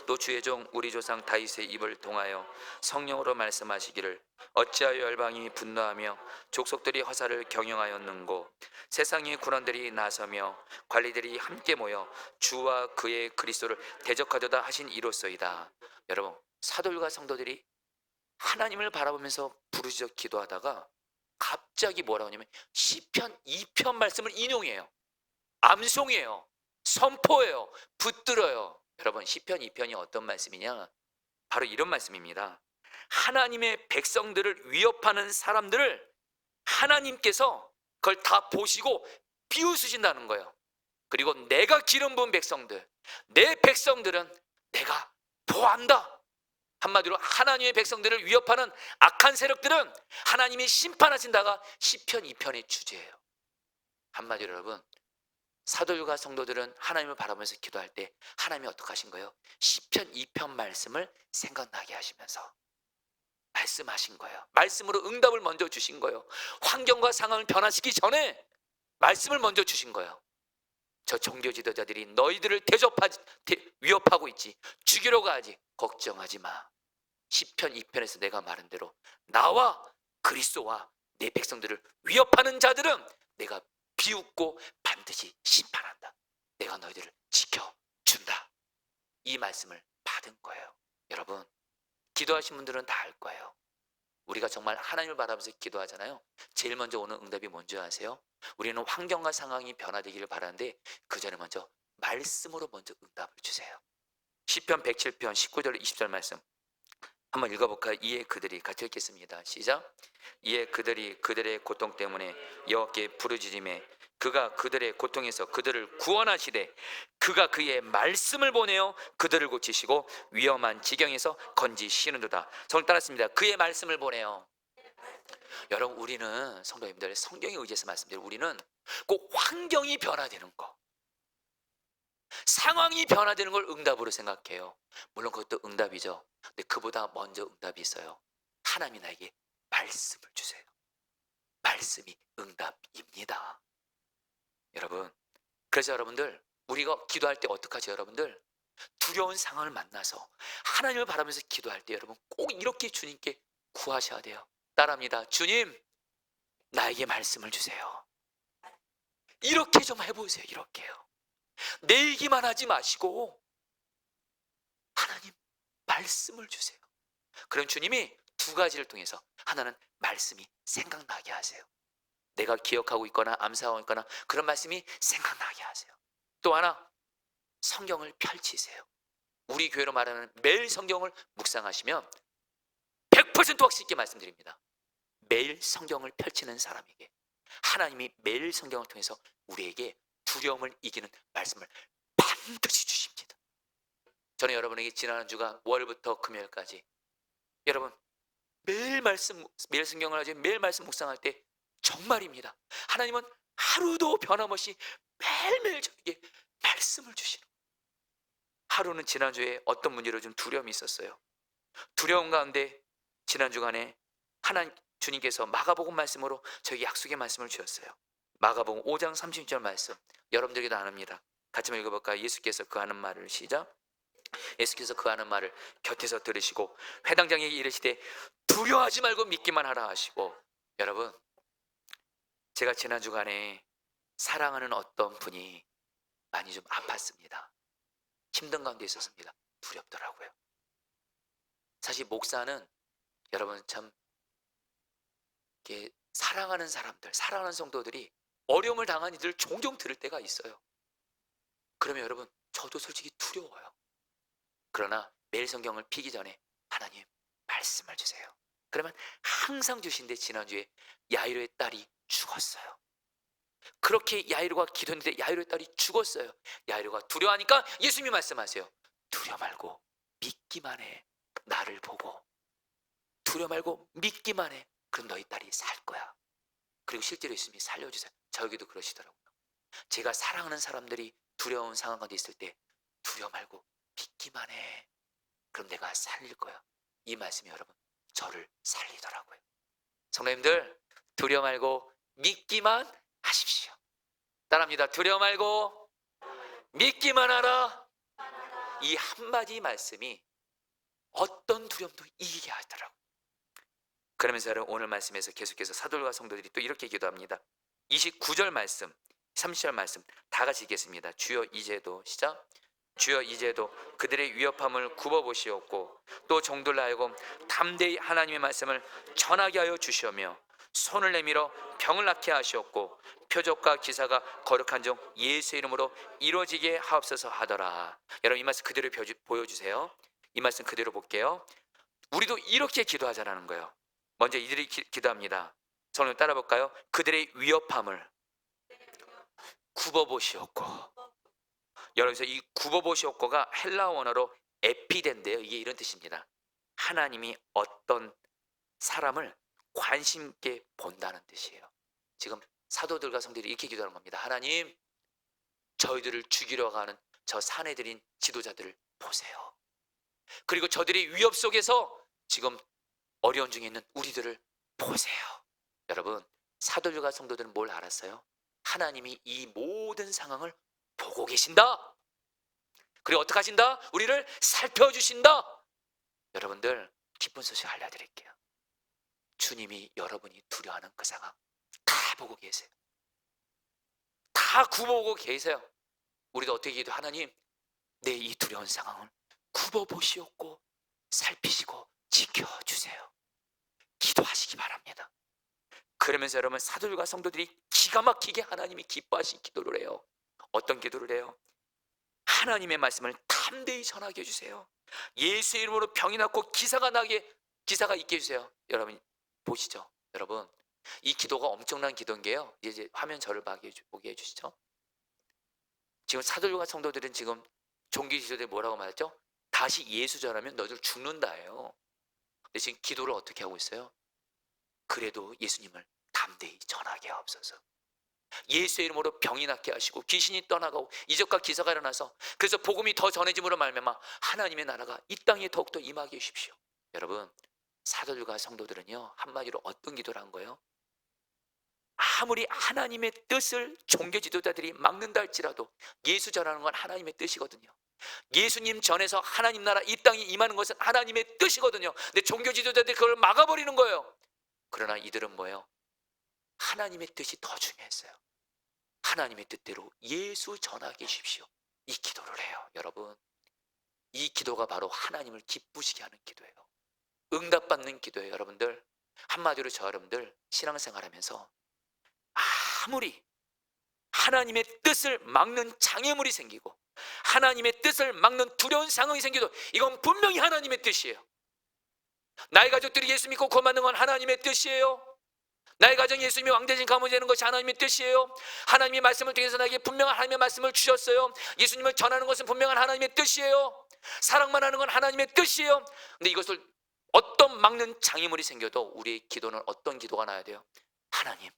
또 주의 종 우리 조상 다윗의 입을 통하여 성령으로 말씀하시기를, 어찌하여 열방이 분노하며 족속들이 화살을 경영하였는고, 세상의 군원들이 나서며 관리들이 함께 모여 주와 그의 그리스도를 대적하려다 하신 이로소이다. 여러분, 사도들과 성도들이 하나님을 바라보면서 부르짖어 기도하다가 갑자기 뭐라고 하냐면 시편 2편 말씀을 인용해요. 암송해요. 선포해요. 붙들어요. 여러분, 시편 2편이 어떤 말씀이냐? 바로 이런 말씀입니다. 하나님의 백성들을 위협하는 사람들을 하나님께서 그걸 다 보시고 비웃으신다는 거예요. 그리고 내가 기름 부은 백성들, 내 백성들은 내가 보호한다. 한마디로 하나님의 백성들을 위협하는 악한 세력들은 하나님이 심판하신다가 시편 2편의 주제예요. 한마디로 여러분, 사도들과 성도들은 하나님을 바라보면서 기도할 때 하나님이 어떻게 하신 거예요? 시편 2편 말씀을 생각나게 하시면서 말씀하신 거예요. 말씀으로 응답을 먼저 주신 거예요. 환경과 상황을 변화시키기 전에 말씀을 먼저 주신 거예요. 저 종교 지도자들이 너희들을 위협하고 있지, 죽이려고 하지, 걱정하지 마. 시편 2편에서 내가 말한 대로 나와 그리스도와 내 백성들을 위협하는 자들은 내가 비웃고 반드시 심판한다. 내가 너희들을 지켜준다. 이 말씀을 받은 거예요. 여러분, 기도하신 분들은 다 알 거예요. 우리가 정말 하나님을 바라보면서 기도하잖아요. 제일 먼저 오는 응답이 뭔지 아세요? 우리는 환경과 상황이 변화되기를 바라는데 그 전에 먼저 말씀으로 먼저 응답을 주세요. 시편 107편 19절 20절 말씀 한번 읽어볼까요? 이에 그들이, 같이 읽겠습니다. 시작. 이에 그들이 그들의 고통 때문에 여호와께 부르짖음에 그가 그들의 고통에서 그들을 구원하시되 그가 그의 말씀을 보내어 그들을 고치시고 위험한 지경에서 건지시는도다. 성을 따랐습니다. 그의 말씀을 보내요. 여러분, 우리는 성도님들, 성경에 의지해서 말씀드려요. 우리는 꼭 환경이 변화되는 거, 상황이 변화되는 걸 응답으로 생각해요. 물론 그것도 응답이죠. 근데 그보다 먼저 응답이 있어요. 하나님이 나에게 말씀을 주세요. 말씀이 응답입니다. 여러분, 그래서 여러분들, 우리가 기도할 때 어떡하죠? 여러분들, 두려운 상황을 만나서 하나님을 바라면서 기도할 때 여러분 꼭 이렇게 주님께 구하셔야 돼요. 따라합니다. 주님, 나에게 말씀을 주세요. 이렇게 좀 해보세요. 이렇게요. 내 얘기만 하지 마시고 하나님 말씀을 주세요. 그럼 주님이 두 가지를 통해서, 하나는 말씀이 생각나게 하세요. 내가 기억하고 있거나 암사하고 있거나 그런 말씀이 생각나게 하세요. 또 하나, 성경을 펼치세요. 우리 교회로 말하는 매일 성경을 묵상하시면 100% 확실 있게 말씀드립니다. 매일 성경을 펼치는 사람에게 하나님이 매일 성경을 통해서 우리에게 두려움을 이기는 말씀을 반드시 주십니다. 저는 여러분에게 지난 한 주간 월부터 금요일까지 여러분 매일 성경을 하지 매일 말씀 묵상할 때 정말입니다. 하나님은 하루도 변함없이 매일매일 저에게 말씀을 주시는 거예요. 하루는 지난주에 어떤 문제로 좀 두려움이 있었어요. 두려움 가운데 지난 주간에 하나님 주님께서 마가복음 말씀으로 저에게 약속의 말씀을 주셨어요. 마가복음 5장 30절 말씀, 여러분들에게도 아닙니다. 같이 한번 읽어볼까요? 예수께서 그 하는 말을 시작. 예수께서 그 하는 말을 곁에서 들으시고 회당장에게 이르시되 두려워하지 말고 믿기만 하라 하시고, 여러분, 제가 지난 주간에 사랑하는 어떤 분이 많이 좀 아팠습니다. 힘든 가운데 있었습니다. 두렵더라고요. 사실 목사는 여러분 참 이렇게 사랑하는 사람들, 사랑하는 성도들이 어려움을 당한 이들 종종 들을 때가 있어요. 그러면 여러분 저도 솔직히 두려워요. 그러나 매일 성경을 피기 전에 하나님 말씀을 주세요. 그러면 항상 주신데 지난주에 야이로의 딸이 죽었어요. 그렇게 야이로가 기도했는데 야이로의 딸이 죽었어요. 야이로가 두려워하니까 예수님이 말씀하세요. 두려워 말고 믿기만 해. 나를 보고 두려워 말고 믿기만 해. 그럼 너희 딸이 살 거야. 그리고 실제로 예수님이 살려주세요. 저에게도 그러시더라고요. 제가 사랑하는 사람들이 두려운 상황 가운데 있을 때 두려워 말고 믿기만 해. 그럼 내가 살릴 거야. 이 말씀이 여러분 저를 살리더라고요. 성도님들, 두려워 말고 믿기만 하십시오. 따라합니다. 두려워 말고 믿기만 하라. 이 한마디 말씀이 어떤 두려움도 이기게 하더라고요. 그러면서 여러분 오늘 말씀에서 계속해서 사도들과 성도들이 또 이렇게 기도합니다. 29절 말씀, 30절 말씀 다 같이 읽겠습니다. 주여 이제도 시작. 주여 이제도 그들의 위협함을 굽어보시옵고 또 종들로 하여금 담대히 하나님의 말씀을 전하게 하여 주시오며 손을 내밀어 병을 낫게 하시옵고 표적과 기사가 거룩한 종 예수의 이름으로 이루어지게 하옵소서 하더라. 여러분 이 말씀 그대로 보여주세요. 이 말씀 그대로 볼게요. 우리도 이렇게 기도하자라는 거예요. 먼저 이들이 기도합니다. 성령 따라 볼까요? 그들의 위협함을 굽어보시옵고, 여러분서 이 굽어보시옵고가 헬라어 원어로 에피덴데요. 이게 이런 뜻입니다. 하나님이 어떤 사람을 관심 있게 본다는 뜻이에요. 지금 사도들과 성들이 이렇게 기도하는 겁니다. 하나님, 저희들을 죽이려고 하는 저 사내들인 지도자들을 보세요. 그리고 저들이 위협 속에서 지금 어려운 중에 있는 우리들을 보세요. 여러분, 사도들과 성도들은 뭘 알았어요? 하나님이 이 모든 상황을 보고 계신다. 그리고 어떻게 하신다? 우리를 살펴주신다. 여러분들 기쁜 소식 알려드릴게요. 주님이 여러분이 두려워하는 그 상황 다 보고 계세요. 다 굽어보고 계세요. 우리도 어떻게 기도? 하나님, 내 이 두려운 상황을 굽어보시옵고 살피시고 지켜주세요. 기도하시기 바랍니다. 그러면서 여러분 사도들과 성도들이 기가 막히게 하나님이 기뻐하신 기도를 해요. 어떤 기도를 해요? 하나님의 말씀을 담대히 전하게 해주세요. 예수의 이름으로 병이 낫고 기사가 있게 해주세요. 여러분 보시죠. 여러분 이 기도가 엄청난 기도인 게요. 이제 화면 저를 보게 해주시죠. 지금 사도들과 성도들은 지금 종교 지도자들이 뭐라고 말했죠? 다시 예수 전하면 너희들 죽는다예요. 근데 지금 기도를 어떻게 하고 있어요? 그래도 예수님을 담대히 전하게 하옵소서. 예수의 이름으로 병이 낫게 하시고 귀신이 떠나가고 이적과 기사가 일어나서 그래서 복음이 더 전해짐으로 말미암아 하나님의 나라가 이 땅에 더욱더 임하게 해주십시오. 여러분, 사도들과 성도들은요, 한마디로 어떤 기도를 한 거예요? 아무리 하나님의 뜻을 종교 지도자들이 막는다 할지라도 예수 전하는 건 하나님의 뜻이거든요. 예수님 전에서 하나님 나라 이 땅에 임하는 것은 하나님의 뜻이거든요. 근데 종교 지도자들이 그걸 막아버리는 거예요. 그러나 이들은 뭐예요? 하나님의 뜻이 더 중요했어요. 하나님의 뜻대로 예수 전하게 해주십시오. 이 기도를 해요. 여러분, 이 기도가 바로 하나님을 기쁘시게 하는 기도예요. 응답받는 기도예요. 여러분들, 한마디로 저 여러분들 신앙생활하면서 아무리 하나님의 뜻을 막는 장애물이 생기고 하나님의 뜻을 막는 두려운 상황이 생겨도 이건 분명히 하나님의 뜻이에요. 나의 가족들이 예수 믿고 구원받는 건 하나님의 뜻이에요. 나의 가정이 예수님이 왕대신 가문이 되는 것이 하나님의 뜻이에요. 하나님의 말씀을 통해서 나에게 분명한 하나님의 말씀을 주셨어요. 예수님을 전하는 것은 분명한 하나님의 뜻이에요. 사랑만 하는 건 하나님의 뜻이에요. 근데 이것을 어떤 막는 장애물이 생겨도 우리의 기도는 어떤 기도가 나야 돼요? 하나님,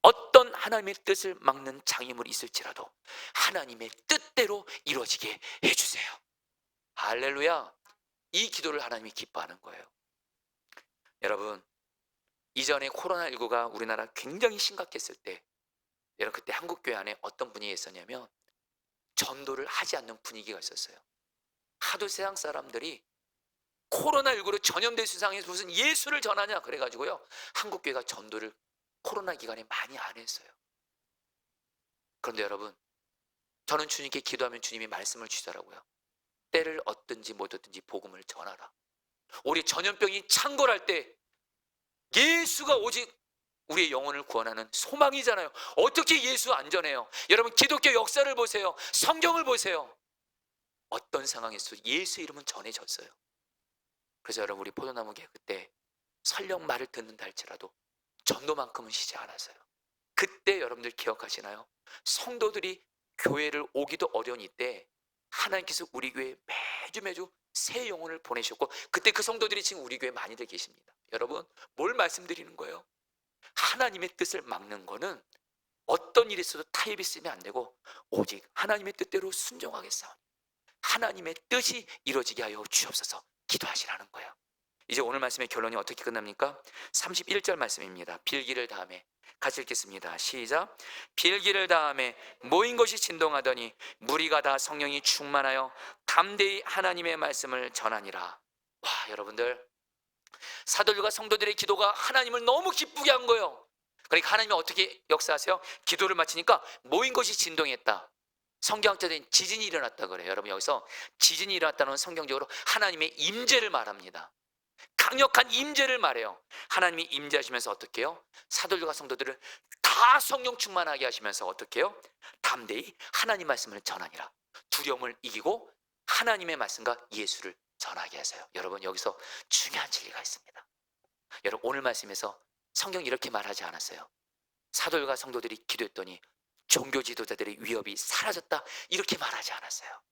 어떤 하나님의 뜻을 막는 장애물이 있을지라도 하나님의 뜻대로 이루어지게 해주세요. 할렐루야. 이 기도를 하나님이 기뻐하는 거예요. 여러분, 이전에 코로나19가 우리나라 굉장히 심각했을 때 여러분, 그때 한국교회 안에 어떤 분위기가 있었냐면 전도를 하지 않는 분위기가 있었어요. 하도 세상 사람들이 코로나19로 전염된 세상에서 무슨 예수를 전하냐 그래가지고요, 한국교회가 전도를 코로나 기간에 많이 안 했어요. 그런데 여러분, 저는 주님께 기도하면 주님이 말씀을 주시더라고요. 때를 얻든지 못 얻든지 복음을 전하라. 우리 전염병이 창궐할 때 예수가 오직 우리의 영혼을 구원하는 소망이잖아요. 어떻게 예수 안 전해요? 여러분, 기독교 역사를 보세요. 성경을 보세요. 어떤 상황에서 예수 이름은 전해졌어요. 그래서 여러분, 우리 포도나무계 그때 설령 말을 듣는다 할지라도 전도만큼은 쉬지 않았어요. 그때 여러분들 기억하시나요? 성도들이 교회를 오기도 어려운 이때 하나님께서 우리 교회에 매주 새 영혼을 보내셨고, 그때 그 성도들이 지금 우리 교회에 많이들 계십니다. 여러분, 뭘 말씀드리는 거예요? 하나님의 뜻을 막는 거는 어떤 일이 있어도 타협이 있으면 안 되고 오직 하나님의 뜻대로 순종하겠사오니 하나님의 뜻이 이루어지게 하여 주옵소서 기도하시라는 거예요. 이제 오늘 말씀의 결론이 어떻게 끝납니까? 31절 말씀입니다. 빌기를 다음에 같이 읽겠습니다. 시작. 빌기를 다음에 모인 것이 진동하더니 무리가 다 성령이 충만하여 담대히 하나님의 말씀을 전하니라. 와, 여러분들, 사도들과 성도들의 기도가 하나님을 너무 기쁘게 한 거예요. 그러니까 하나님이 어떻게 역사하세요? 기도를 마치니까 모인 것이 진동했다. 성경학자들은 지진이 일어났다 그래요. 여러분, 여기서 지진이 일어났다는 건 성경적으로 하나님의 임재를 말합니다. 강력한 임재를 말해요. 하나님이 임재하시면서 어떻게 해요? 사도들과 성도들을 다 성령 충만하게 하시면서 어떻게 해요? 담대히 하나님 말씀을 전하니라. 두려움을 이기고 하나님의 말씀과 예수를 전하게 하세요. 여러분, 여기서 중요한 진리가 있습니다. 여러분, 오늘 말씀에서 성경이 이렇게 말하지 않았어요. 사도들과 성도들이 기도했더니 종교 지도자들의 위협이 사라졌다, 이렇게 말하지 않았어요.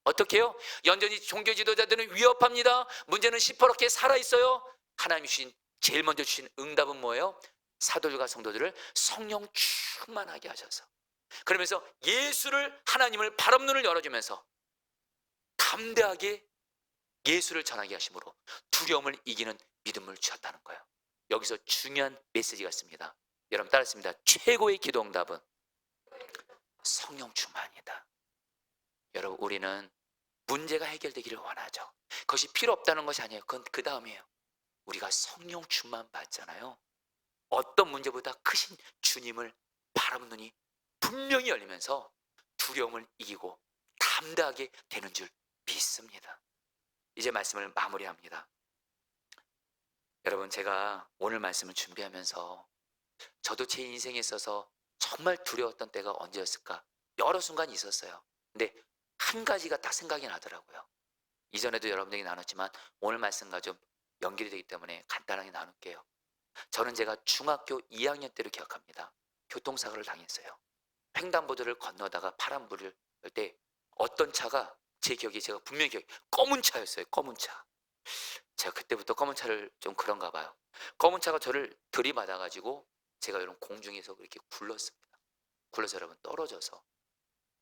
어떻게 해요? 여전히 종교 지도자들은 위협합니다. 문제는 시퍼렇게 살아있어요. 하나님이 주신, 제일 먼저 주신 응답은 뭐예요? 사도들과 성도들을 성령 충만하게 하셔서, 그러면서 예수를, 하나님을 바람눈을 열어주면서 담대하게 예수를 전하게 하심으로 두려움을 이기는 믿음을 주셨다는 거예요. 여기서 중요한 메시지가 있습니다. 여러분 따라했습니다. 최고의 기도 응답은 성령 충만이다. 여러분, 우리는 문제가 해결되기를 원하죠. 그것이 필요 없다는 것이 아니에요. 그건 그 다음이에요. 우리가 성령 충만 받잖아요. 어떤 문제보다 크신 주님을 바라보는 눈이 분명히 열리면서 두려움을 이기고 담대하게 되는 줄 믿습니다. 이제 말씀을 마무리합니다. 여러분, 제가 오늘 말씀을 준비하면서 저도 제 인생에 있어서 정말 두려웠던 때가 언제였을까? 여러 순간이 있었어요. 근데 한 가지가 딱 생각이 나더라고요. 이전에도 여러분들에게 나눴지만 오늘 말씀과 좀 연결이 되기 때문에 간단하게 나눌게요. 저는 제가 중학교 2학년 때를 기억합니다. 교통사고를 당했어요. 횡단보도를 건너다가 파란불을 볼 때 어떤 차가 제 기억이 제가 분명히 검은 차였어요. 검은 차. 제가 그때부터 검은 차를 좀 그런가 봐요. 검은 차가 저를 들이받아가지고 제가 이런 공중에서 그렇게 굴렀습니다. 굴러서 여러분 떨어져서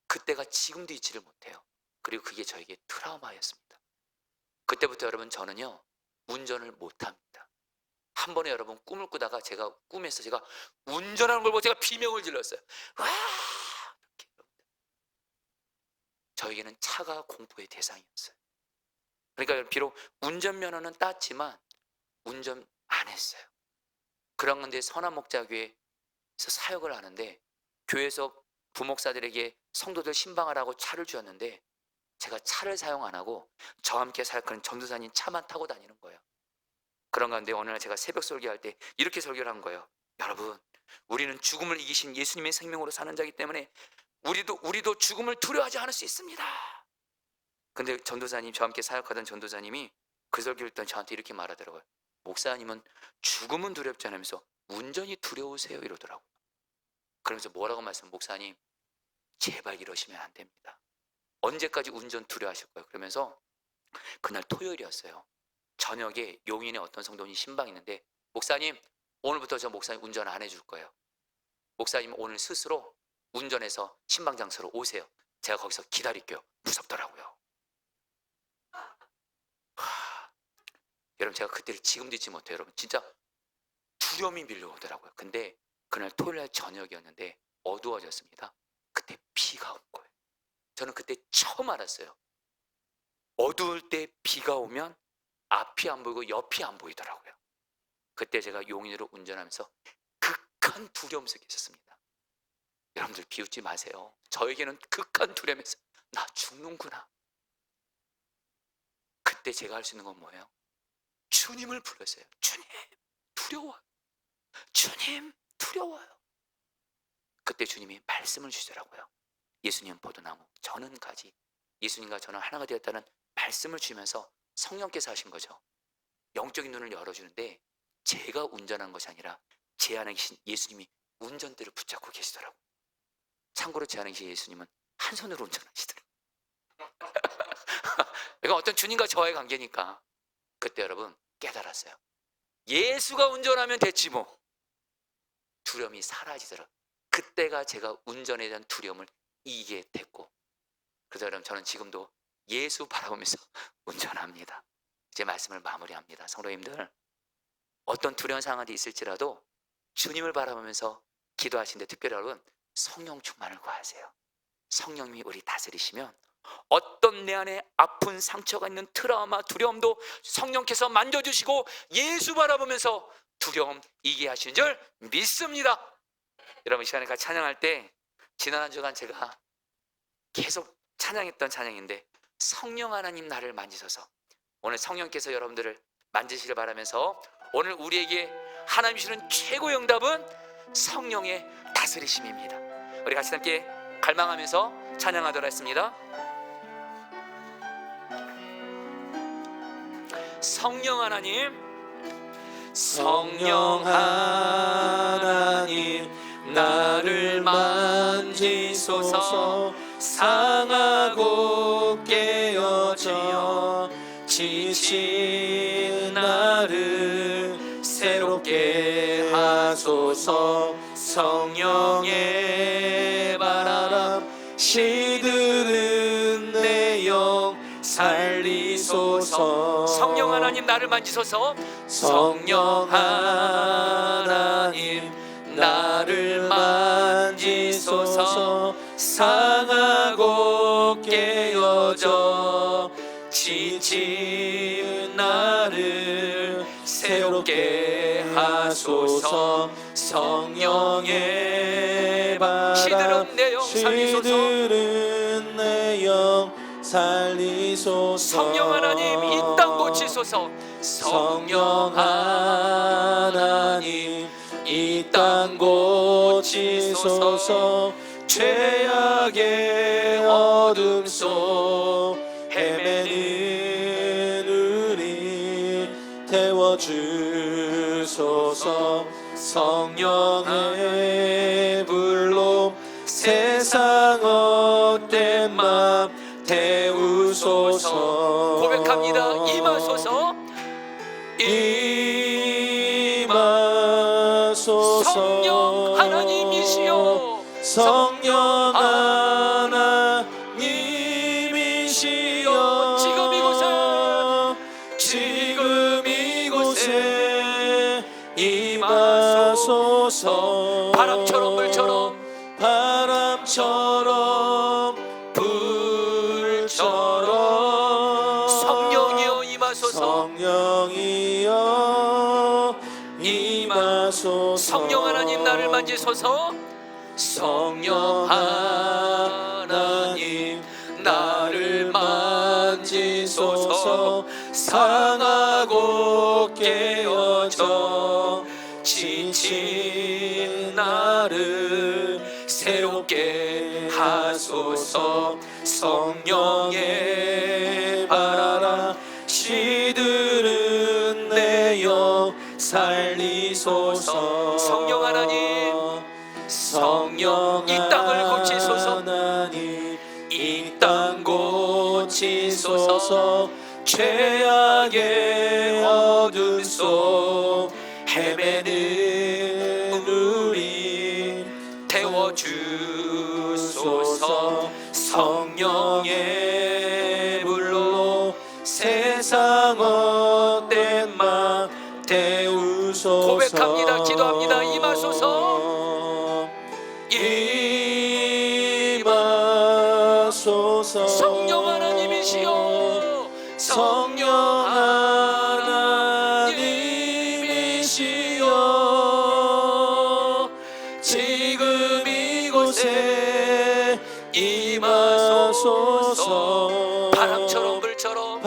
그때가 지금도 잊지를 못해요. 그리고 그게 저에게 트라우마였습니다. 그때부터 여러분 저는요 운전을 못합니다. 한 번에 여러분 꿈을 꾸다가 제가 꿈에서 제가 운전하는 걸 보고 제가 비명을 질렀어요. 와! 이렇게 여러분들. 저에게는 차가 공포의 대상이었어요. 그러니까 여러분 비록 운전면허는 땄지만 운전 안 했어요. 그런 건데 선한 목자교회에서 사역을 하는데 교회에서 부목사들에게 성도들 신방하라고 차를 주었는데 제가 차를 사용 안 하고 저와 함께 사역하는 전도사님 차만 타고 다니는 거예요. 그런 가운데 어느 날 제가 새벽 설교할 때 이렇게 설교를 한 거예요. 여러분, 우리는 죽음을 이기신 예수님의 생명으로 사는 자이기 때문에 우리도 죽음을 두려워하지 않을 수 있습니다. 근데 전도사님, 저와 함께 사역하던 전도사님이 그 설교를 듣던 저한테 이렇게 말하더라고요. 목사님은 죽음은 두렵지 않으면서 운전이 두려우세요 이러더라고요. 그러면서 뭐라고 말씀? 목사님 제발 이러시면 안 됩니다. 언제까지 운전 두려워하실 거예요? 그러면서 그날 토요일이었어요. 저녁에 용인에 어떤 성도님 신방 있는데 목사님 오늘부터 저 목사님 운전 안 해줄 거예요. 목사님 오늘 스스로 운전해서 신방 장소로 오세요. 제가 거기서 기다릴게요. 무섭더라고요. 여러분 제가 그때를 지금도 잊지 못해요. 여러분 진짜 두려움이 밀려오더라고요. 근데 그날 토요일날 저녁이었는데 어두워졌습니다. 그때 비가 온 거예요. 저는 그때 처음 알았어요. 어두울 때 비가 오면 앞이 안 보이고 옆이 안 보이더라고요. 그때 제가 용인으로 운전하면서 극한 두려움 속에 있었습니다. 여러분들 비웃지 마세요. 저에게는 극한 두려움에서 나 죽는구나. 그때 제가 할 수 있는 건 뭐예요? 주님을 불렀어요. 주님 두려워요. 주님 두려워요. 그때 주님이 말씀을 주시더라고요. 예수님 포도나무, 저는 가지. 예수님과 저는 하나가 되었다는 말씀을 주면서 성령께서 하신 거죠. 영적인 눈을 열어주는데 제가 운전한 것이 아니라 제 안에 계신 예수님이 운전대를 붙잡고 계시더라고요. 참고로 제 안에 계신 예수님은 한 손으로 운전하시더라고요. 그러니까 어떤 주님과 저와의 관계니까 그때 여러분 깨달았어요. 예수가 운전하면 됐지 뭐. 두려움이 사라지더라고요. 그때가 제가 운전에 대한 두려움을 이기게 됐고, 그래서 여러분 저는 지금도 예수 바라보면서 운전합니다. 이제 말씀을 마무리합니다. 성도님들, 어떤 두려운 상황이 있을지라도 주님을 바라보면서 기도하시는데 특별히 여러분 성령 충만을 구하세요. 성령님이 우리 다스리시면 어떤 내 안에 아픈 상처가 있는 트라우마, 두려움도 성령께서 만져주시고 예수 바라보면서 두려움 이기게 하시는 줄 믿습니다. 여러분 이 시간에 같이 찬양할 때 지난 한 주간 제가 계속 찬양했던 찬양인데 성령 하나님 나를 만지소서. 오늘 성령께서 여러분들을 만지시길 바라면서 오늘 우리에게 하나님 주시는 최고의 응답은 성령의 다스리심입니다. 우리 같이 함께 갈망하면서 찬양하도록 하겠습니다. 성령 하나님, 성령 하나님 나를 만지소서. 상하고 깨어져 지친 나를 새롭게 하소서. 성령의 바람 시드는 내 영 살리소서. 성령 하나님 나를 만지소서. 성령 하나님 나를 만지소서. 상하고 깨어져 지친 나를 새롭게 하소서. 성령의 바람 시들은 내 영 살리소서. 시들은 내 영 살리소서. 성령 하나님 이 땅 고치소서. 성령 하나님 이 땅 고치소서. 죄악의 어둠 속 헤매는 우리 태워주소서. 성령의 불로 세상 헛된 맘 태우소서. 고백합니다. 임하소서. 임하소서. 성령 하나님이시여. 성령 하나님이시여. 지금 이곳에 임하소서. 바람처럼 불처럼 불처럼 성령이여 임하소서. 성령이여 임하소서. 성령 하나님 나를 만지소서. 성령 하나님 나를 만지소서. 상하고 깨어져 지친 나를 새롭게 하소서. 성령의 바람 시들은 내여 살리소서. 성령 하나님, 성령 이 땅을 고치소서. 이 땅 고치소서. 죄악의 어둠 속 헤매는 우리 태워주소서. 성령의 불로 세상 헛된 맘 태우소서. 고백합니다. 기도합니다. 임하소서. 임하소서. 성령 하나님이시여. 성령 하나님이시여. 지금 이곳에 임하소서. 바람처럼 불처럼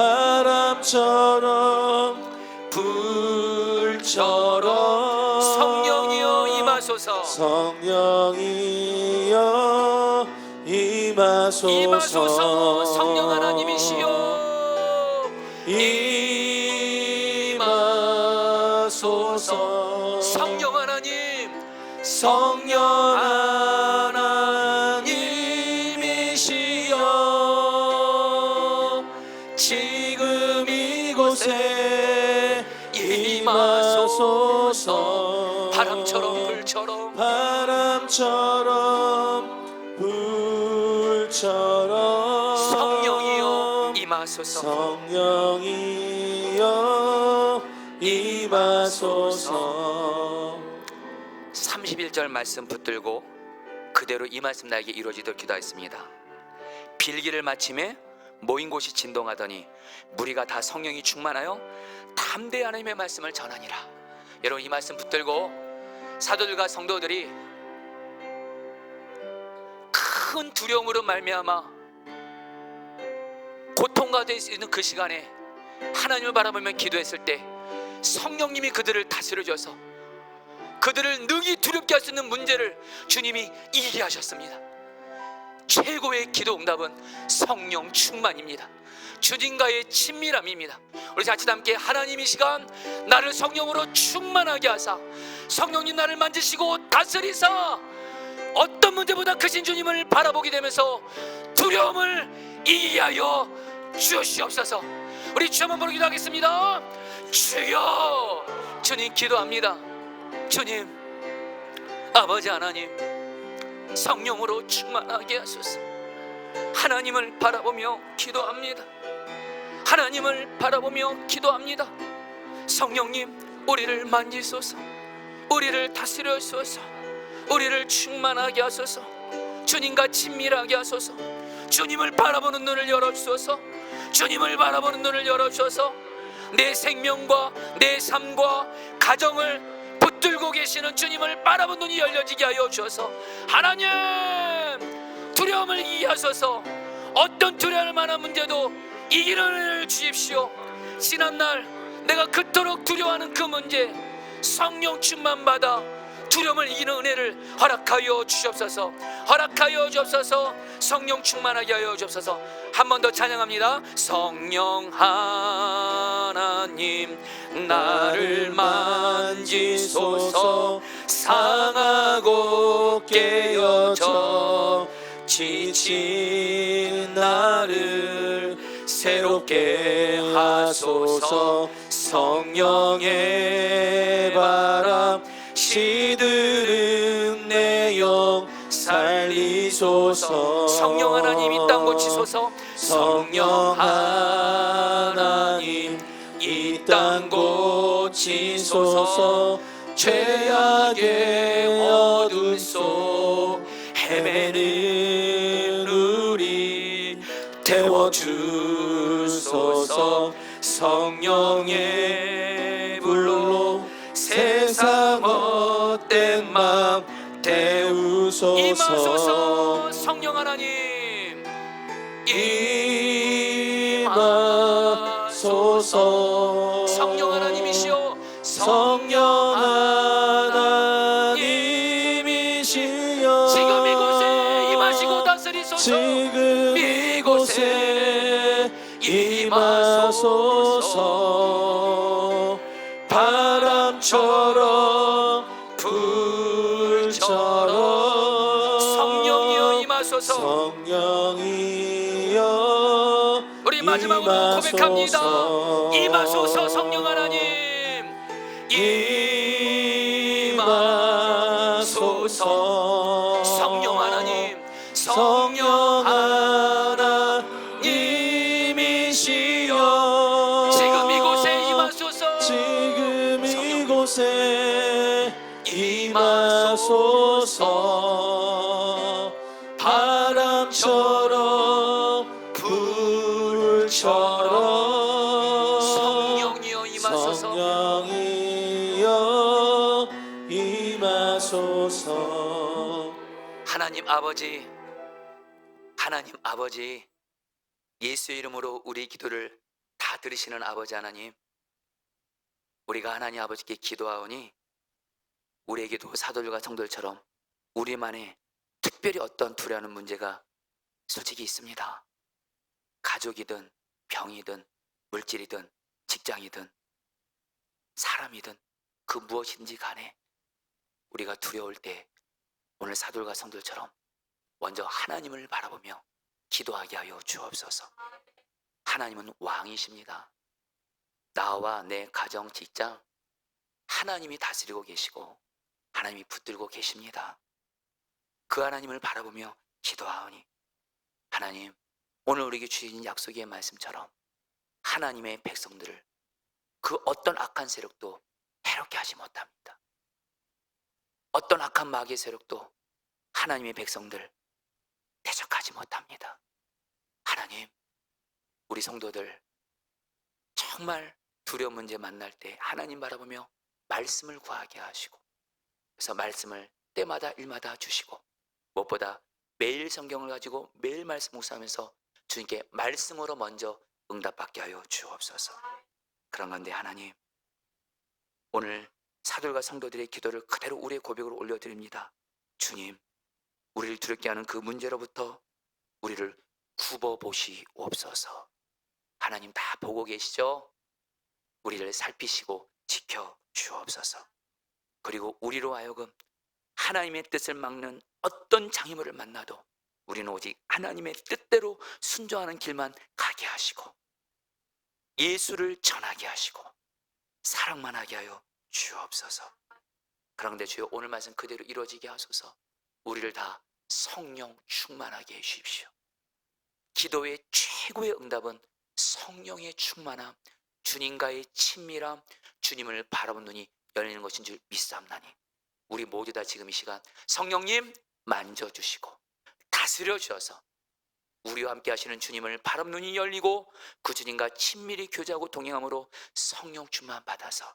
불처럼 성령이여 임하소서. 성령이여 임하소서. 성령 하나님이시여. 임하소서. 성령 하나님, 성령 하나님이시여. 지금 이곳에 임하소서. 바람처럼 불처럼 성령이여 임하소서. 성령이여 임하소서. 31절 말씀 붙들고 그대로 이 말씀 나에게 이루어지도록 기도하겠습니다. 빌기를 마침에 모인 곳이 진동하더니 무리가 다 성령이 충만하여 담대히 하나님의 말씀을 전하니라. 여러분 이 말씀 붙들고 사도들과 성도들이 큰 두려움으로 말미암아 고통 가운데 있는 그 시간에 하나님을 바라보며 기도했을 때 성령님이 그들을 다스려 줘서 그들을 능히 두렵게 할 수 있는 문제를 주님이 이기게 하셨습니다. 최고의 기도 응답은 성령 충만입니다. 주님과의 친밀함입니다. 우리 같이 함께 하나님 이 시간 나를 성령으로 충만하게 하사 성령님 나를 만지시고 다스리사 어떤 문제보다 크신 주님을 바라보게 되면서 두려움을 이기게 하여 주시옵소서. 우리 주 한번 부르 기도하겠습니다. 주여. 주님 기도합니다. 주님, 아버지 하나님, 성령으로 충만하게 하소서. 하나님을 바라보며 기도합니다. 하나님을 바라보며 기도합니다. 성령님, 우리를 만지소서. 우리를 다스려 주소서. 우리를 충만하게 하소서. 주님과 친밀하게 하소서. 주님을 바라보는 눈을 열어주소서. 주님을 바라보는 눈을 열어주셔서 내 생명과 내 삶과 가정을 붙들고 계시는 주님을 바라보는 눈이 열려지게 하여 주셔서 하나님 두려움을 이기게 하소서. 어떤 두려울 만한 문제도 이기는 은혜를 주십시오. 지난날 내가 그토록 두려워하는 그 문제 성령 충만 받아 두려움을 이기는 은혜를 허락하여 주옵소서. 허락하여 주옵소서. 성령 충만하게 하여 주옵소서. 한 번 더 찬양합니다. 성령 하나님 나를 만지소서. 상하고 깨어져 지친 나를 새롭게 하소서. 성령의 바람 시드는 내 영 살리소서. 성령 하나님 이 땅 고치소서. 성령 하나님 이 땅 고치소서. 죄악의 어둠 속 헤매는 우리 태워주소서. 성령의 불로 세상 헛된 맘 태우소서. 임하소서. 성령 하나님 임하소서. 성령 하나님이시여. 성령 하나님이시여. 지금 이곳에 임하시고 다스리소서. 지금 이곳에 임하소서. 바람처럼 불처럼 성령이여 임하소서. 성령이여 우리 마지막으로 고백합니다. 임하소서. 성령 하나님 임하소서. 성령 하나님 성령 하나님이시여. 지금 이곳에 임하소서. 지금 이곳에 임하소서. 바람처럼 불처럼 성령이여 임하소서. 성령이여 임하소서. 하나님 아버지, 하나님 아버지, 예수의 이름으로 우리 기도를 다 들으시는 아버지 하나님, 우리가 하나님 아버지께 기도하오니 우리에게도 사도들과 성도들처럼 우리만의 특별히 어떤 두려워하는 문제가 솔직히 있습니다. 가족이든 병이든 물질이든 직장이든 사람이든 그 무엇인지 간에 우리가 두려울 때 오늘 사도들과 성도들처럼 먼저 하나님을 바라보며 기도하게 하여 주옵소서. 하나님은 왕이십니다. 나와 내 가정, 직장 하나님이 다스리고 계시고 하나님이 붙들고 계십니다. 그 하나님을 바라보며 기도하오니 하나님, 오늘 우리에게 주신 약속의 말씀처럼 하나님의 백성들을 그 어떤 악한 세력도 해롭게 하지 못합니다. 어떤 악한 마귀의 세력도 하나님의 백성들 대적하지 못합니다. 하나님, 우리 성도들 정말 두려운 문제 만날 때 하나님 바라보며 말씀을 구하게 하시고, 그래서 말씀을 때마다 일마다 주시고, 무엇보다 매일 성경을 가지고 매일 말씀 묵상하면서 주님께 말씀으로 먼저 응답받게 하여 주옵소서. 그런 건데 하나님, 오늘 사도들과 성도들의 기도를 그대로 우리의 고백으로 올려드립니다. 주님, 우리를 두렵게 하는 그 문제로부터 우리를 굽어보시옵소서. 하나님 다 보고 계시죠? 우리를 살피시고 지켜 주옵소서. 그리고 우리로 하여금 하나님의 뜻을 막는 어떤 장애물을 만나도 우리는 오직 하나님의 뜻대로 순종하는 길만 가게 하시고 예수를 전하게 하시고 사랑만 하게 하여 주옵소서. 그런데 주여, 오늘 말씀 그대로 이루어지게 하소서. 우리를 다 성령 충만하게 해 주십시오. 기도의 최고의 응답은 성령의 충만함, 주님과의 친밀함, 주님을 바라본 눈이 열리는 것인 줄 믿사옵나니 우리 모두 다 지금 이 시간 성령님 만져주시고 다스려 주셔서 우리와 함께 하시는 주님을 바라본 눈이 열리고 그 주님과 친밀히 교제하고 동행함으로 성령 충만 받아서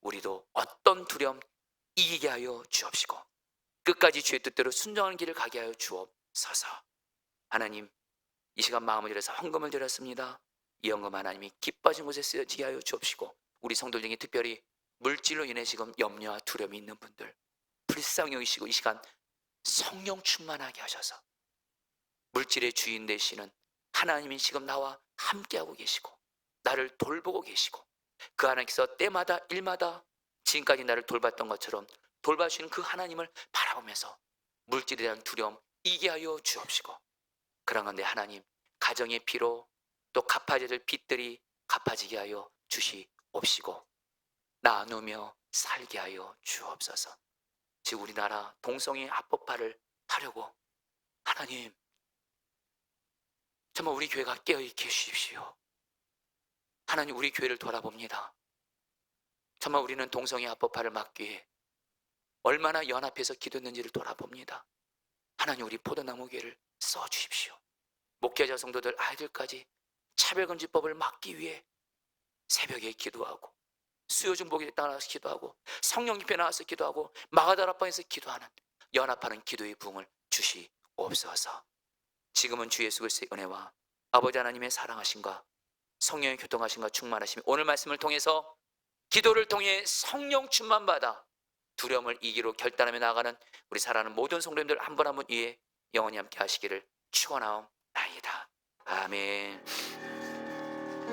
우리도 어떤 두려움 이기게 하여 주옵시고 끝까지 주의 뜻대로 순종하는 길을 가게 하여 주옵소서. 하나님, 이 시간 마음을 들여서 헌금을 드렸습니다. 이 헌금 하나님이 기뻐진 곳에 쓰여지게 하여 주옵시고 우리 성도 중에 특별히 물질로 인해 지금 염려와 두려움이 있는 분들 불쌍히 여기시고 이 시간 성령 충만하게 하셔서 물질의 주인 되시는 하나님이 지금 나와 함께하고 계시고 나를 돌보고 계시고 그 하나님께서 때마다 일마다 지금까지 나를 돌봤던 것처럼 돌봐주시는 그 하나님을 바라보면서 물질에 대한 두려움 이게 하여 주옵시고, 그런 건데 하나님, 가정의 피로 또 갚아야 될 빚들이 갚아지게 하여 주시옵시고, 나누며 살게 하여 주옵소서. 즉 우리나라 동성애 합법화를 하려고 하나님, 정말 우리 교회가 깨어있게 해주십시오. 하나님, 우리 교회를 돌아봅니다. 정말 우리는 동성애 합법화를 막기 위해 얼마나 연합해서 기도했는지를 돌아봅니다. 하나님, 우리 포도나무 교회를 써주십시오. 목회자 성도들 아이들까지 차별금지법을 막기 위해 새벽에 기도하고, 수요중복에 나와서 기도하고, 성령 집회 나와서 기도하고, 마가다락방에서 기도하는 연합하는 기도의 부흥을 주시옵소서. 지금은 주 예수 그리스도의 은혜와 아버지 하나님의 사랑하심과 성령의 교통하심과 충만하심이 오늘 말씀을 통해서, 기도를 통해 성령 충만 받아 두려움을 이기로 결단하며 나아가는 우리 사랑하는 모든 성도님들 한 분 한 분 위에 영원히 함께 하시기를 축원하옵나이다. 아멘.